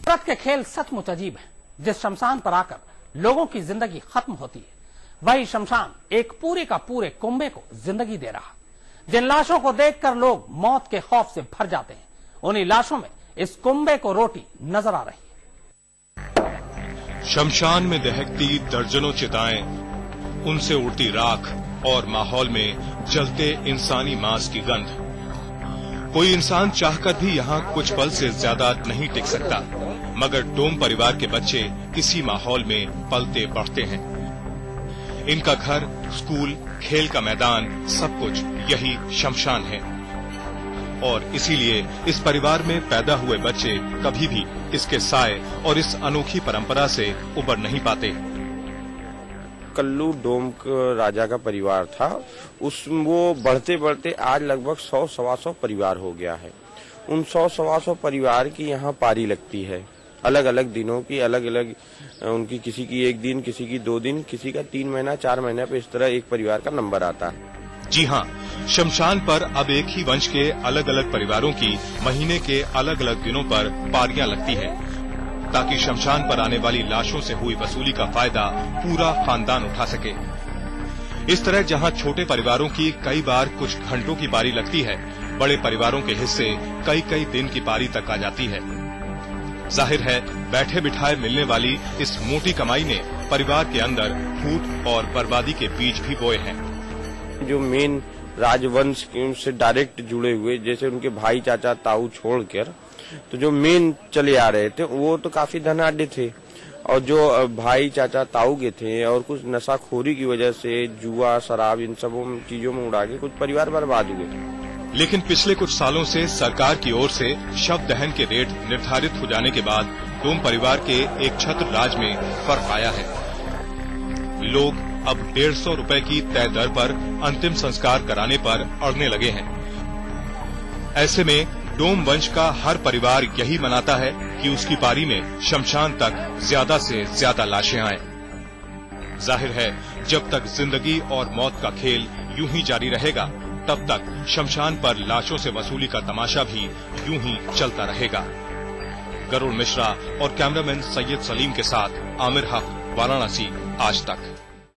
कुदरत के खेल सचमुच अजीब है। जिस शमशान पर आकर लोगों की जिंदगी खत्म होती है, वही शमशान एक पूरे का पूरे कुंबे को जिंदगी दे रहा। जिन लाशों को देखकर लोग मौत के खौफ से भर जाते हैं, उन्हीं लाशों में इस कुंबे को रोटी नजर आ रही है। शमशान में दहकती दर्जनों चिताएं, उनसे उड़ती राख और माहौल में जलते इंसानी मांस की गंध। कोई इंसान चाहकर भी यहाँ कुछ पल से ज्यादा नहीं टिक सकता, मगर डोम परिवार के बच्चे इसी माहौल में पलते बढ़ते हैं। इनका घर, स्कूल, खेल का मैदान, सब कुछ यही शमशान है। और इसीलिए इस परिवार में पैदा हुए बच्चे कभी भी इसके साए और इस अनोखी परंपरा से उबर नहीं पाते। कल्लू डोम राजा का परिवार था, वो बढ़ते बढ़ते आज लगभग 100-125 परिवार हो गया है। उन 100-125 परिवार की यहाँ पारी लगती है, अलग अलग दिनों की, अलग अलग उनकी, किसी की 1 दिन, किसी की 2 दिन, किसी का 3 महीना, 4 महीने पे, इस तरह एक परिवार का नंबर आता है। जी हाँ, शमशान पर अब एक ही वंश के अलग अलग परिवारों की महीने के अलग अलग दिनों पर पारियां लगती है, ताकि शमशान पर आने वाली लाशों से हुई वसूली का फायदा पूरा खानदान उठा सके। इस तरह जहां छोटे परिवारों की कई बार कुछ घंटों की पारी लगती है, बड़े परिवारों के हिस्से कई कई दिन की पारी तक आ जाती है। जाहिर है, बैठे बिठाए मिलने वाली इस मोटी कमाई ने परिवार के अंदर फूट और बर्बादी के बीज भी बोए हैं। जो मेन राजवंश से डायरेक्ट जुड़े हुए, जैसे उनके भाई चाचा ताऊ छोड़कर, तो जो मेन चले आ रहे थे वो तो काफी धनाढ्य थे, और जो भाई चाचा ताऊ के थे और कुछ नशाखोरी की वजह से जुआ, शराब, इन सब चीजों में उड़ा के कुछ परिवार बर्बाद हुए। लेकिन पिछले कुछ सालों से सरकार की ओर से शव दहन के रेट निर्धारित हो जाने के बाद डोम परिवार के एक छत्र राज में फर्क आया है। लोग अब 150 रुपए की तय दर पर अंतिम संस्कार कराने पर अड़ने लगे हैं। ऐसे में डोम वंश का हर परिवार यही मनाता है कि उसकी पारी में शमशान तक ज्यादा से ज्यादा लाशें आएं। जाहिर है, जब तक जिंदगी और मौत का खेल यूं ही जारी रहेगा, तब तक शमशान पर लाशों से वसूली का तमाशा भी यूं ही चलता रहेगा। गरुड़ मिश्रा और कैमरामैन सैयद सलीम के साथ आमिर हक, वाराणसी, आज तक।